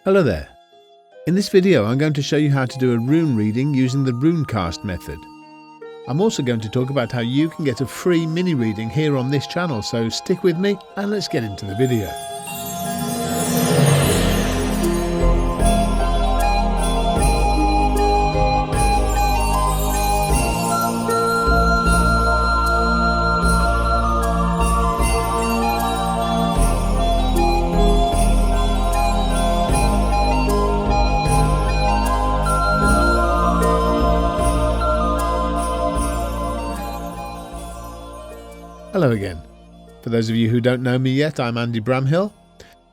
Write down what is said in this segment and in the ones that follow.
Hello there. In this video I'm going to show you how to do a rune reading using the Runecast method. I'm also going to talk about how you can get a free mini reading here on this channel, so stick with me and let's get into the video. Hello again. For those of you who don't know me yet, I'm Andy Bramhill.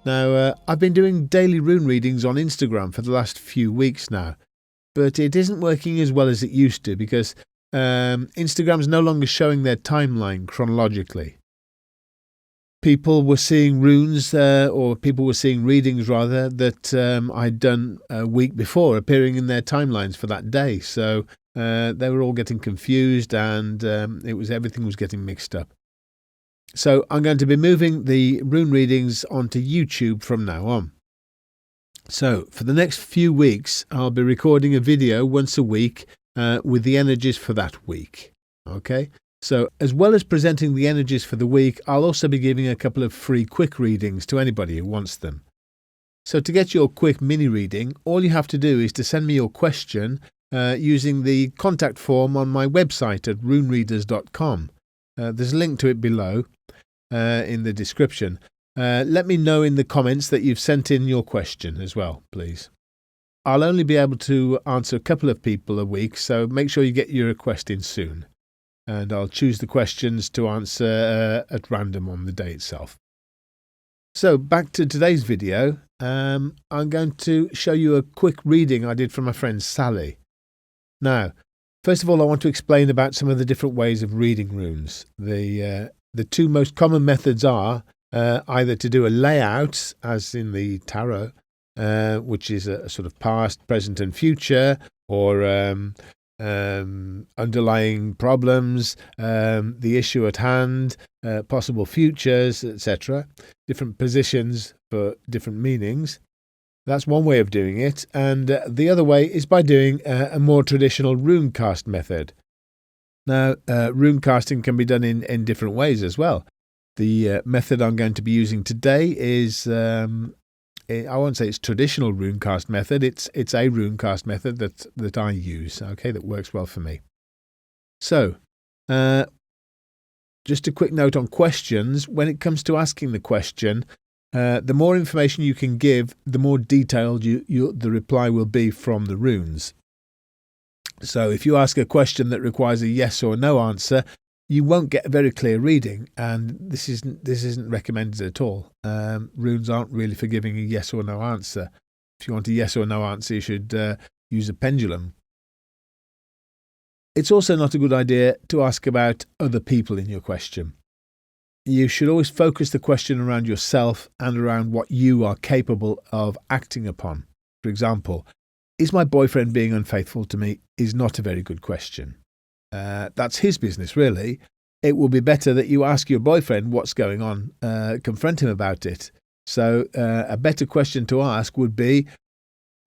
Now, I've been doing daily rune readings on Instagram for the last few weeks now, but it isn't working as well as it used to because Instagram's no longer showing their timeline chronologically. People were seeing runes, or people were seeing readings rather, that I'd done a week before appearing in their timelines for that day, so they were all getting confused and everything was getting mixed up. So I'm going to be moving the rune readings onto YouTube from now on. So for the next few weeks, I'll be recording a video once a week with the energies for that week. Okay. So as well as presenting the energies for the week, I'll also be giving a couple of free quick readings to anybody who wants them. So to get your quick mini reading, all you have to do is to send me your question using the contact form on my website at runereaders.com. There's a link to it below in the description. Let me know in the comments that you've sent in your question as well, please. I'll only be able to answer a couple of people a week, so make sure you get your request in soon. And I'll choose the questions to answer at random on the day itself. So back to today's video. I'm going to show you a quick reading I did for my friend Sally. Now, first of all, I want to explain about some of the different ways of reading runes. The two most common methods are either to do a layout, as in the tarot, which is a sort of past, present and future, or underlying problems, the issue at hand, possible futures, etc. Different positions for different meanings. That's one way of doing it, and the other way is by doing a more traditional rune-cast method. Now, rune casting can be done in different ways as well. The method I'm going to be using today is, I won't say it's traditional rune-cast method, it's a rune-cast method that I use, okay, that works well for me. So, just a quick note on questions. When it comes to asking the question, the more information you can give, the more detailed the reply will be from the runes. So if you ask a question that requires a yes or no answer, you won't get a very clear reading, and this isn't recommended at all. Runes aren't really for giving a yes or no answer. If you want a yes or no answer, you should use a pendulum. It's also not a good idea to ask about other people in your question. You should always focus the question around yourself and around what you are capable of acting upon. For example, is my boyfriend being unfaithful to me is not a very good question. That's his business, really. It will be better that you ask your boyfriend what's going on, confront him about it. So a better question to ask would be,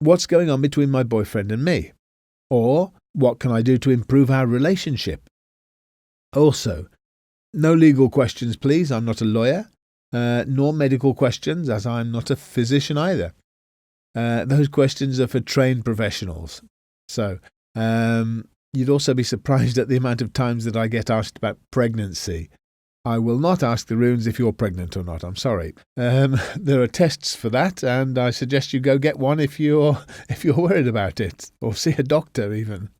what's going on between my boyfriend and me? Or, what can I do to improve our relationship? Also, no legal questions, please. I'm not a lawyer, nor medical questions, as I'm not a physician either. Those questions are for trained professionals. So, you'd also be surprised at the amount of times that I get asked about pregnancy. I will not ask the runes if you're pregnant or not, I'm sorry. There are tests for that, and I suggest you go get one if you're worried about it, or see a doctor even.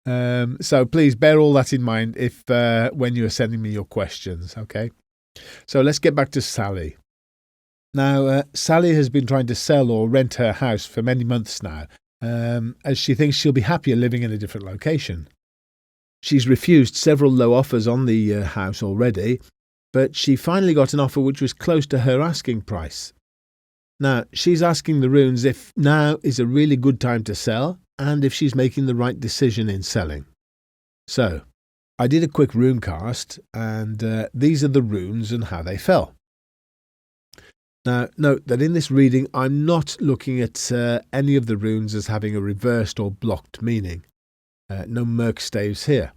So please bear all that in mind when you're sending me your questions, okay? So let's get back to Sally. Now, Sally has been trying to sell or rent her house for many months now, as she thinks she'll be happier living in a different location. She's refused several low offers on the house already, but she finally got an offer which was close to her asking price. Now, she's asking the runes if now is a really good time to sell and if she's making the right decision in selling. So, I did a quick rune cast, and these are the runes and how they fell. Now, note that in this reading, I'm not looking at any of the runes as having a reversed or blocked meaning. No murk staves here.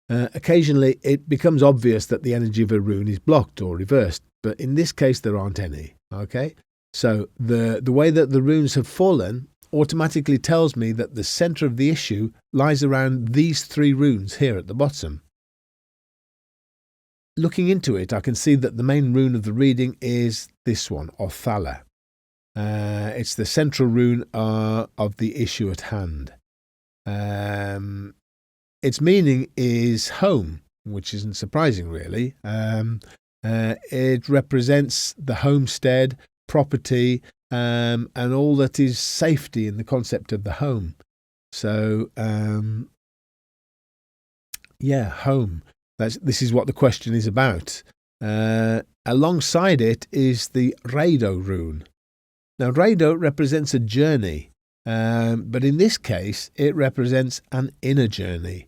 Occasionally, it becomes obvious that the energy of a rune is blocked or reversed, but in this case, there aren't any. Okay, so the way that the runes have fallen automatically tells me that the centre of the issue lies around these 3 runes here at the bottom. Looking into it, I can see that the main rune of the reading is this one, Othala. It's the central rune of the issue at hand. Its meaning is home, which isn't surprising really. It represents the homestead, property, and all that is safety in the concept of the home. So, home. This is what the question is about. Alongside it is the Rado rune. Now, Rado represents a journey, but in this case, it represents an inner journey.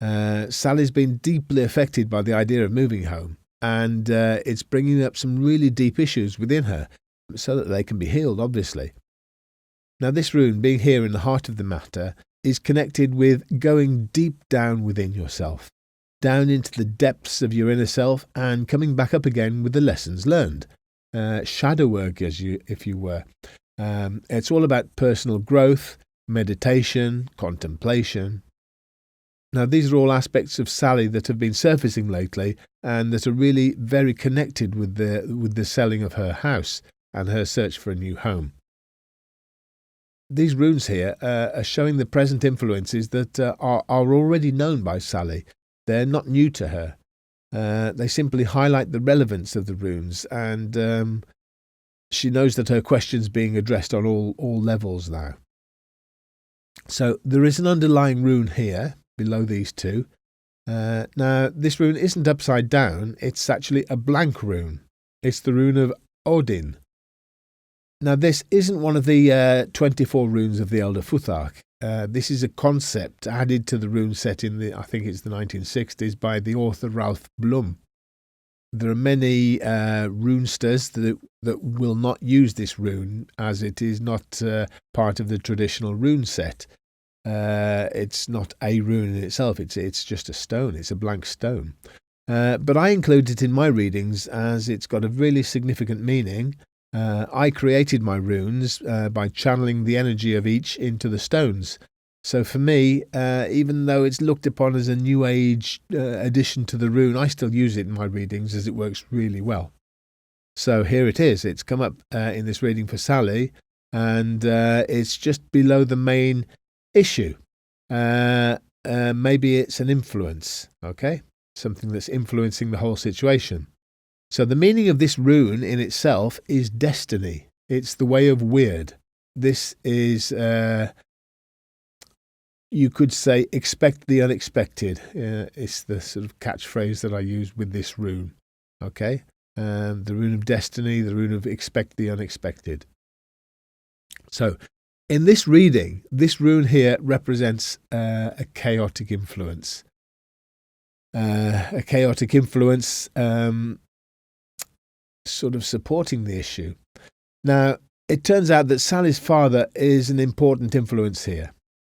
Sally's been deeply affected by the idea of moving home, and it's bringing up some really deep issues within her so that they can be healed, obviously. Now, this rune, being here in the heart of the matter, is connected with going deep down within yourself, down into the depths of your inner self and coming back up again with the lessons learned. Shadow work, if you were. It's all about personal growth, meditation, contemplation. Now, these are all aspects of Sally that have been surfacing lately and that are really very connected with the selling of her house and her search for a new home. These runes here are showing the present influences that are already known by Sally. They're not new to her. They simply highlight the relevance of the runes, and she knows that her question's being addressed on all levels now. So there is an underlying rune here, below these 2. Now, this rune isn't upside down, it's actually a blank rune. It's the rune of Odin. Now, this isn't one of the 24 runes of the Elder Futhark. This is a concept added to the rune set in I think it's the 1960s, by the author Ralph Blum. There are many runesters that will not use this rune, as it is not part of the traditional rune set. It's not a rune in itself, it's just a stone, it's a blank stone. But I include it in my readings as it's got a really significant meaning. I created my runes by channeling the energy of each into the stones. So for me, even though it's looked upon as a new age addition to the rune, I still use it in my readings as it works really well. So here it is. It's come up in this reading for Sally, and it's just below the main issue. Maybe it's an influence, okay? Something that's influencing the whole situation. So the meaning of this rune in itself is destiny. It's the way of weird. This is, you could say, expect the unexpected. It's the sort of catchphrase that I use with this rune. Okay? The rune of destiny, the rune of expect the unexpected. So in this reading, this rune here represents a chaotic influence. A chaotic influence sort of supporting the issue. Now, it turns out that Sally's father is an important influence here,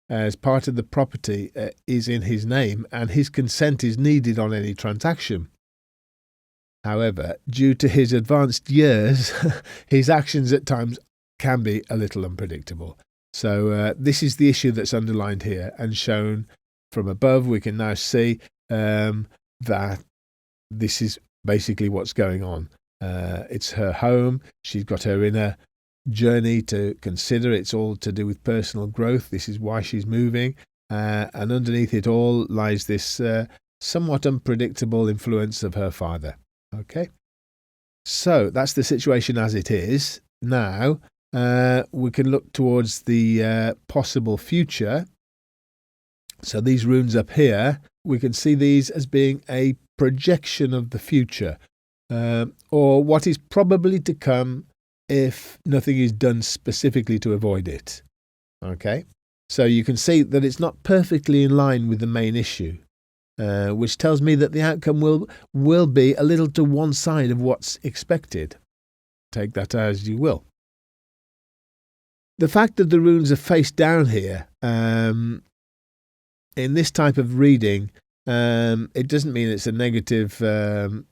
as part of the property is in his name and his consent is needed on any transaction. However, due to his advanced years, his actions at times can be a little unpredictable. So this is the issue that's underlined here and shown from above. We can now see that this is basically what's going on. It's her home. She's got her inner journey to consider. It's all to do with personal growth. This is why she's moving. And underneath it all lies this somewhat unpredictable influence of her father. Okay? So that's the situation as it is. Now, we can look towards the possible future. So these runes up here, we can see these as being a projection of the future. Or what is probably to come if nothing is done specifically to avoid it. Okay? So you can see that it's not perfectly in line with the main issue, which tells me that the outcome will be a little to one side of what's expected take that as you will. The fact that the runes are face down here, in this type of reading, it doesn't mean it's a negative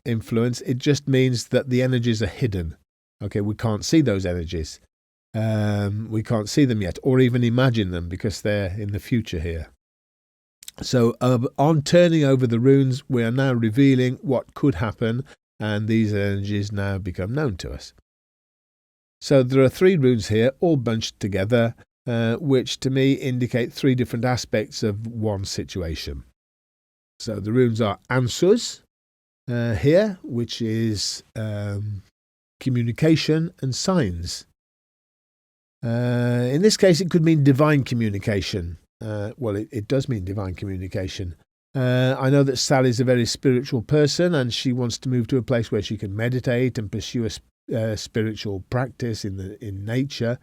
influence. It just means that the energies are hidden. Okay, we can't see those energies. We can't see them yet, or even imagine them, because they're in the future here. So on turning over the runes, we are now revealing what could happen, and these energies now become known to us. So there are 3 runes here, all bunched together, which to me indicate 3 different aspects of one situation. So the runes are Ansuz here, which is communication and signs. In this case, it could mean divine communication. Well, it does mean divine communication. I know that Sally's a very spiritual person, and she wants to move to a place where she can meditate and pursue a spiritual practice in nature.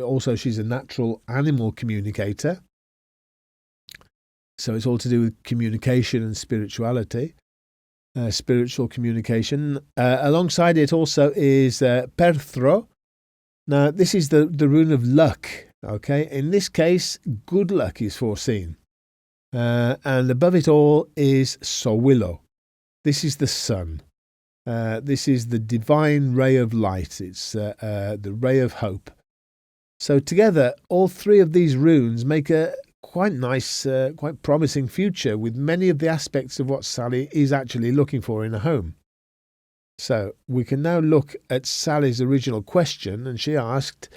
Also, she's a natural animal communicator. So it's all to do with communication and spirituality, spiritual communication. Alongside it also is Perthro. Now, this is the rune of luck. Okay, in this case, good luck is foreseen. And above it all is Sowilo. This is the sun. This is the divine ray of light. It's the ray of hope. So together, all 3 of these runes make a quite nice, quite promising future, with many of the aspects of what Sally is actually looking for in a home. So we can now look at Sally's original question, and she asked,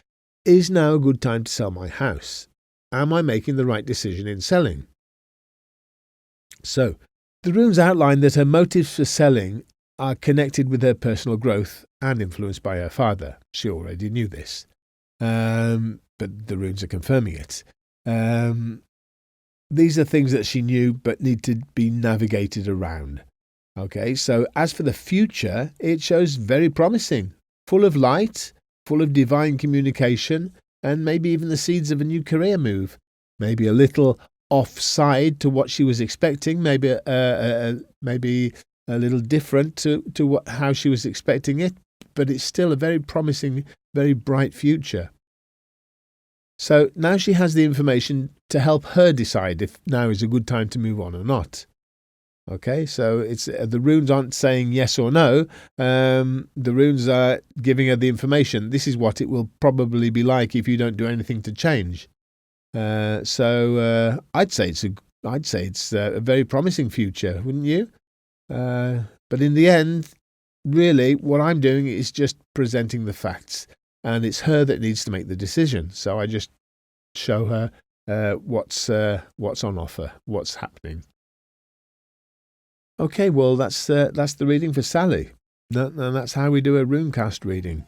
is now a good time to sell my house? Am I making the right decision in selling? So the runes outline that her motives for selling are connected with her personal growth and influenced by her father. She already knew this, but the runes are confirming it. These are things that she knew but need to be navigated around. Okay, so as for the future, it shows very promising, full of light, full of divine communication, and maybe even the seeds of a new career move. Maybe a little offside to what she was expecting, maybe a little different to how she was expecting it, but it's still a very promising, very bright future. So now she has the information to help her decide if now is a good time to move on or not. Okay, so it's the runes aren't saying yes or no. The runes are giving her the information. This is what it will probably be like if you don't do anything to change. So I'd say it's a very promising future, wouldn't you? But in the end, really, what I'm doing is just presenting the facts, and it's her that needs to make the decision. So I just show her what's on offer, what's happening. Okay, well, that's the reading for Sally. And that's how we do a Runecast reading.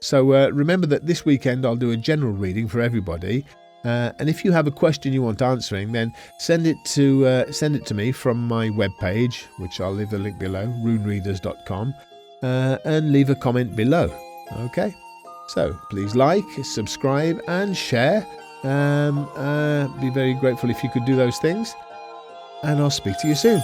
So remember that this weekend I'll do a general reading for everybody. And if you have a question you want answering, then send it to me from my webpage, which I'll leave a link below, runereaders.com, and leave a comment below. Okay? So please like, subscribe, and share. Be very grateful if you could do those things. And I'll speak to you soon.